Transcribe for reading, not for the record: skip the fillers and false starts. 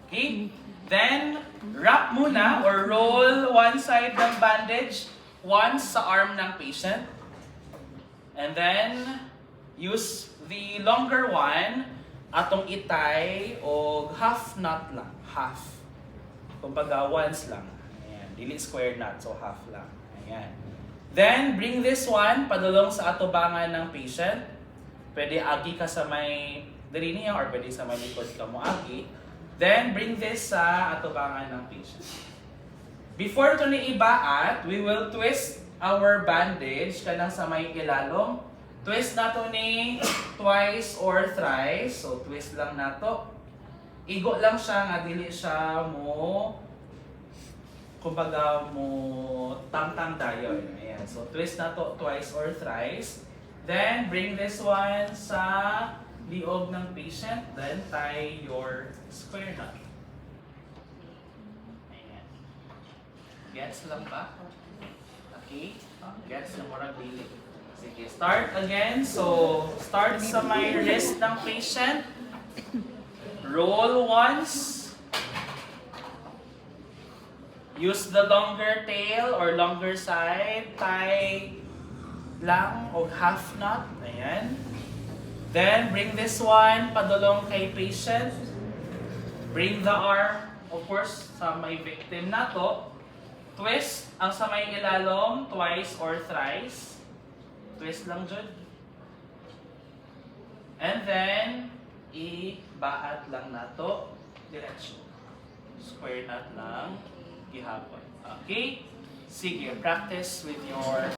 Okay? Then, wrap muna or roll one side ng bandage once sa arm ng patient. And then, use the longer one atong itay o half knot lang. Half. Kumbaga, once lang. Ayan. Dili square knot, so half lang. Ayan. Then, bring this one padulong sa atubangan ng patient. Pwede agi ka sa may diri niya or pwede sa may likod ka mo agi. Then, bring this sa atubangan ng patient. Before ito ni ibaat, we will twist our bandage kanang sa may ilalom. Twist nato ni twice or thrice. So, twist lang nato. Igo lang siya nga dili siya mo kumbaga mo tang-tang dayon. Ayan. So, twist nato twice or thrice. Then, bring this one sa liog ng patient. Then, tie your square knot. Ayan. Gets lang ba? Okay? Gets na murag dili. Sige, start again. So, start sa may wrist ng patient. Roll once. Use the longer tail or longer side. Tie lang o half knot. Ayan. Then, bring this one padulong kay patient. Bring the arm, of course, sa may victim na to. Twist ang sa may ilalom twice or thrice. Twist lang dyan. And then, ibaat lang nato diretso. Square knot lang gihapon. Okay? Sige, practice with your